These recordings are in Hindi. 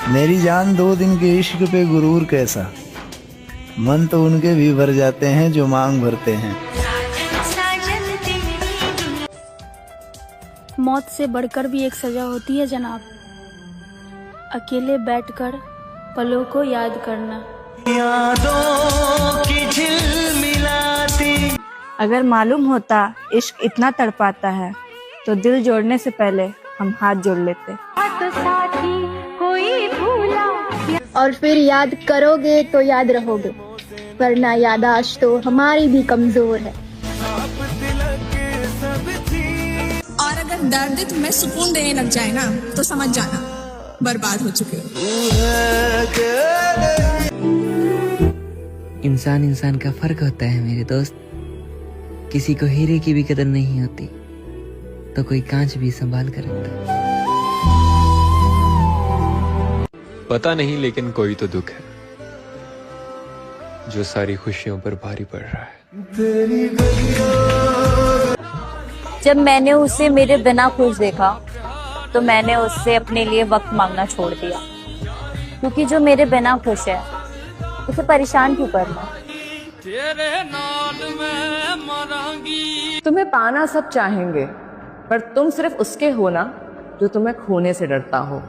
मेरी जान 2 दिन के इश्क पे गुरूर कैसा, मन तो उनके भी भर जाते हैं जो मांग भरते हैं। मौत से बढ़कर भी एक सजा होती है जनाब, अकेले बैठकर पलों को याद करना। यादों की झिलमिलाती। अगर मालूम होता इश्क इतना तड़पाता है तो दिल जोड़ने से पहले हम हाथ जोड़ लेते। और फिर याद करोगे तो याद रहोगे, वरना यादाश्त तो हमारी भी कमजोर है। और अगर दर्द तुम्हें सुकून देने लग जाए ना तो समझ जाना बर्बाद हो चुके हो। इंसान इंसान का फर्क होता है मेरे दोस्त। किसी को हीरे की भी कदर नहीं होती तो कोई कांच भी संभाल कर रखता। पता नहीं लेकिन कोई तो दुख है जो सारी खुशियों पर भारी पड़ रहा है। जब मैंने उसे मेरे बिना खुश देखा तो मैंने उससे अपने लिए वक्त मांगना छोड़ दिया, क्योंकि जो मेरे बिना खुश है उसे परेशान क्यों करना। तुम्हें पाना सब चाहेंगे, पर तुम सिर्फ उसके हो ना जो तुम्हें खोने से डरता हो।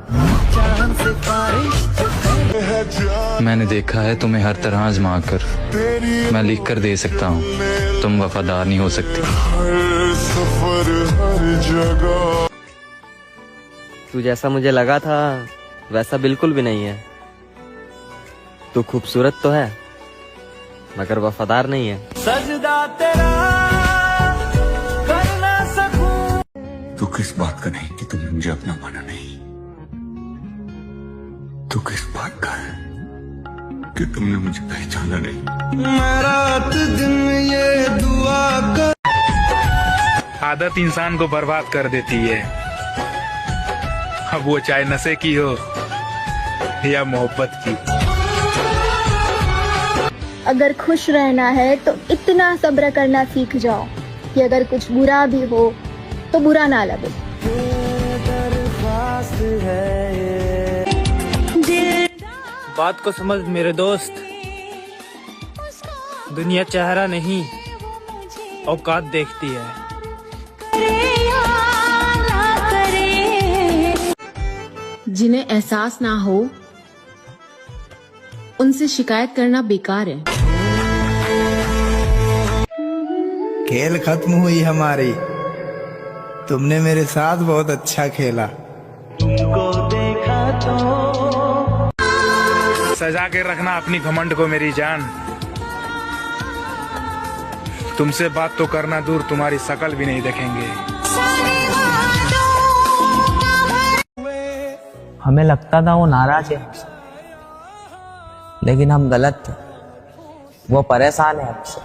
मैंने देखा है तुम्हें हर तरह आजमा कर, मैं लिख कर दे सकता हूँ, तुम वफादार नहीं हो सकती। तू जैसा मुझे लगा था वैसा बिल्कुल भी नहीं है। तू खूबसूरत तो है मगर वफादार नहीं है। सजदा तेरा कर ना सकूं। तू किस बात का नहीं कि तुमने मुझे अपना माना नहीं? तू किस बात का है कि तुमने मुझे पहचाना नहीं? मैं रात दिन ये दुआ कर। आदत इंसान को बर्बाद कर देती है, अब वो चाहे नशे की हो या मोहब्बत की। अगर खुश रहना है तो इतना सब्र करना सीख जाओ कि अगर कुछ बुरा भी हो तो बुरा ना लगे। बात को समझ मेरे दोस्त, दुनिया चेहरा नहीं औकात देखती है। जिन्हें एहसास ना हो उनसे शिकायत करना बेकार है। खेल खत्म हुई हमारी, तुमने मेरे साथ बहुत अच्छा खेला। तुमको देखा तो सजा के रखना अपनी घमंड को मेरी जान। तुमसे बात तो करना दूर, तुम्हारी शकल भी नहीं देखेंगे। हमें लगता था वो नाराज है, लेकिन हम गलत थे। वो परेशान है हमसे।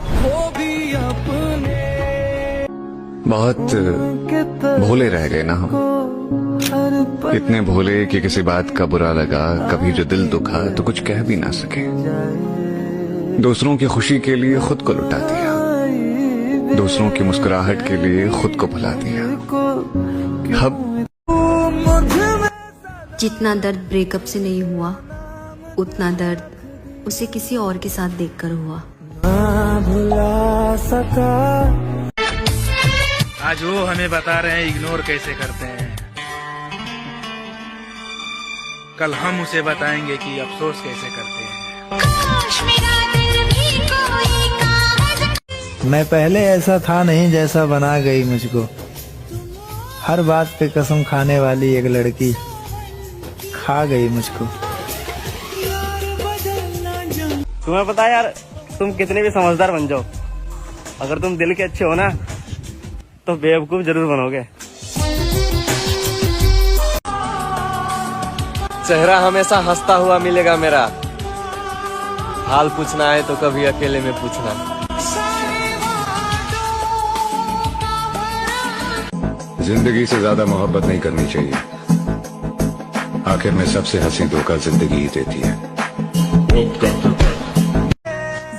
बहुत भोले रह गए ना हम, इतने भोले कि किसी बात का बुरा लगा, कभी जो दिल दुखा तो कुछ कह भी ना सके। दूसरों की खुशी के लिए खुद को लुटा दिया, दूसरों की मुस्कुराहट के लिए खुद को भुला दिया। अब जितना दर्द ब्रेकअप से नहीं हुआ उतना दर्द उसे किसी और के साथ देखकर हुआ। भुला सका। आज वो हमें बता रहे हैं इग्नोर कैसे करते हैं, कल हम उसे बताएंगे कि अफसोस कैसे करते हैं। मैं पहले ऐसा था नहीं जैसा बना गई मुझको, हर बात पे कसम खाने वाली एक लड़की खा गई मुझको। तुम्हें पता है यार, तुम कितने भी समझदार बन जाओ, अगर तुम दिल के अच्छे हो ना तो बेवकूफ जरूर बनोगे। चेहरा हमेशा हंसता हुआ मिलेगा मेरा, हाल पूछना है तो कभी अकेले में पूछना। जिंदगी से ज्यादा मोहब्बत नहीं करनी चाहिए, आखिर में सबसे हंसी धोखा जिंदगी ही देती है।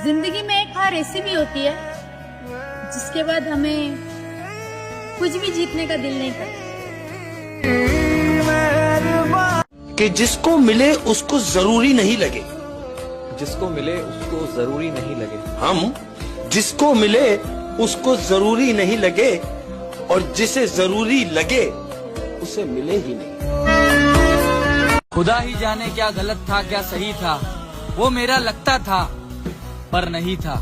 जिंदगी में एक हार ऐसी भी होती है जिसके बाद हमें कुछ भी जीतने का दिल नहीं करता। कि जिसको मिले उसको जरूरी नहीं लगे, जिसको मिले उसको जरूरी नहीं लगे। हम जिसको मिले उसको जरूरी नहीं लगे और जिसे जरूरी लगे उसे मिले ही नहीं। खुदा ही जाने क्या गलत था क्या सही था, वो मेरा लगता था पर नहीं था।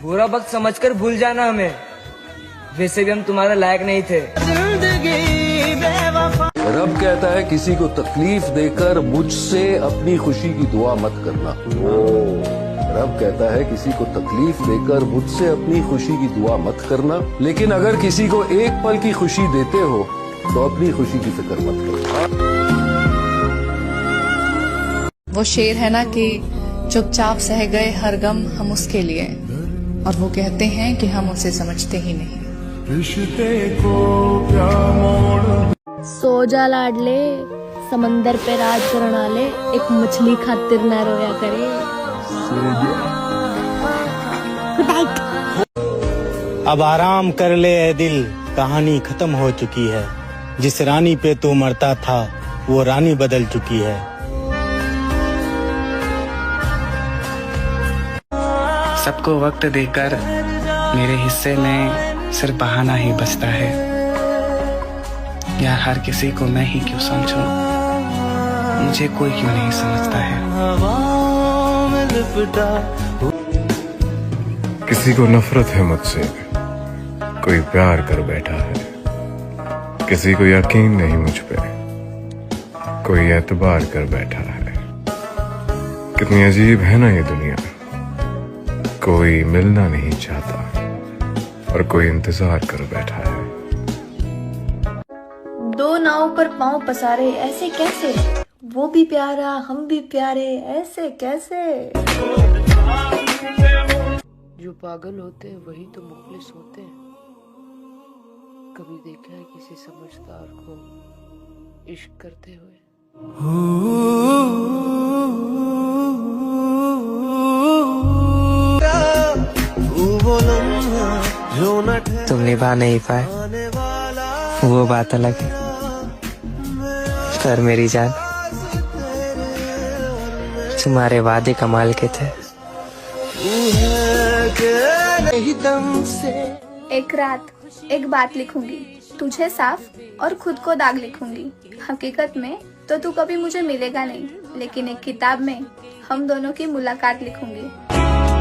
बुरा वक्त समझकर भूल जाना हमें, वैसे भी हम तुम्हारे लायक नहीं थे। रब कहता है किसी को तकलीफ देकर मुझसे अपनी खुशी की दुआ मत करना। रब कहता है किसी को तकलीफ देकर मुझसे अपनी खुशी की दुआ मत करना, लेकिन अगर किसी को एक पल की खुशी देते हो तो अपनी खुशी की फिक्र मत करना। वो शेर है ना कि चुपचाप सह गए हर गम हम उसके लिए, और वो कहते हैं कि हम उसे समझते ही नहीं। रिश्ते को क्या मोड़ सो जा लाडले, समंदर पे राज करना ले, एक मछली खातिर न रोया करे। अब आराम कर ले ए दिल, कहानी खत्म हो चुकी है। जिस रानी पे तू मरता था वो रानी बदल चुकी है। सबको वक्त देकर मेरे हिस्से में सिर्फ बहाना ही बचता है। यार हर किसी को मैं ही क्यों समझूं, मुझे कोई क्यों नहीं समझता है। किसी को नफरत है मुझसे, कोई प्यार कर बैठा है। किसी को यकीन नहीं मुझ पे, कोई एतबार कर बैठा है। कितनी अजीब है ना ये दुनिया, कोई मिलना नहीं चाहता और कोई इंतजार कर बैठा है। दो नाव पर पांव पसारे ऐसे कैसे, वो भी प्यारा हम भी प्यारे ऐसे कैसे। जो पागल होते हैं वही तो मुखलिस होते हैं। कभी देखा है किसी समझदार को इश्क करते हुए? तुम निभा नहीं पाए वो बात अलग है, पर मेरी जान तुम्हारे वादे कमाल के थे। एक रात एक बात लिखूंगी, तुझे साफ और खुद को दाग लिखूंगी। हकीकत में तो तू कभी मुझे मिलेगा नहीं, लेकिन एक किताब में हम दोनों की मुलाकात लिखूंगी।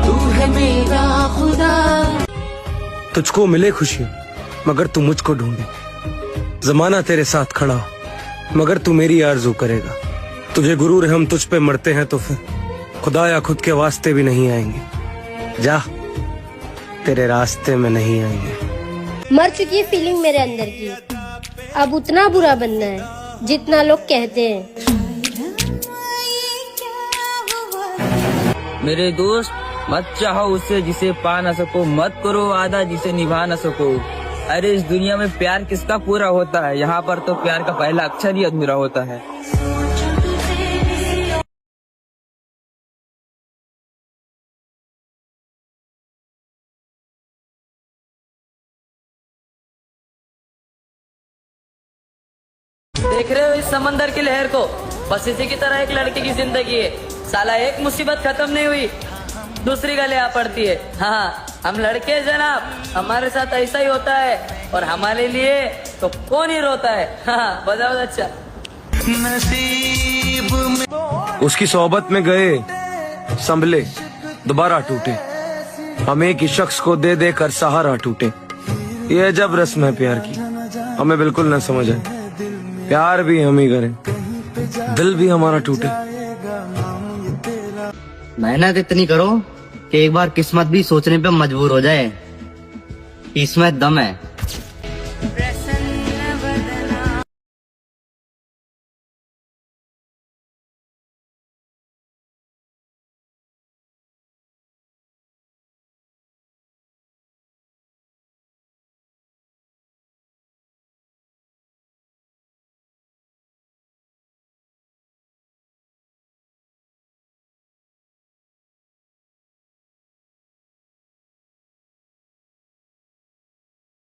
तू है मेरा खुदा। तुझको मिले खुशी मगर तू मुझको ढूंढे, जमाना तेरे साथ खड़ा हो मगर तू मेरी आरज़ू करेगा। तुझे गुरूर है हम तुझ पे मरते हैं तो फिर खुदा या खुद के वास्ते भी नहीं आएंगे। जा तेरे रास्ते में नहीं आएंगे। मर चुकी है फीलिंग मेरे अंदर की, अब उतना बुरा बनना है जितना लोग कहते हैं। मेरे दोस्त मत चाहो उससे जिसे पा न सको, मत करो वादा जिसे निभा न सको। अरे इस दुनिया में प्यार किसका पूरा होता है, यहाँ पर तो प्यार का पहला अक्षर ही अधूरा होता है। देख रहे हो इस समंदर की लहर को, बस इसी की तरह एक लड़के की जिंदगी है। साला एक मुसीबत खत्म नहीं हुई दूसरी गले आ पड़ती है। हाँ हम लड़के जनाब, हमारे साथ ऐसा ही होता है, और हमारे लिए तो कौन ही रोता है। हाँ बताओ अच्छा। उसकी सोहबत में गए संभले दोबारा टूटे, हम एक ही शख्स को दे दे कर सहारा टूटे। ये अजब रस्म है प्यार की, हमें बिल्कुल न समझ आए। प्यार भी हम ही करें, दिल भी हमारा टूटे। मेहनत इतनी करो कि एक बार किस्मत भी सोचने पे मजबूर हो जाए, इसमें दम है।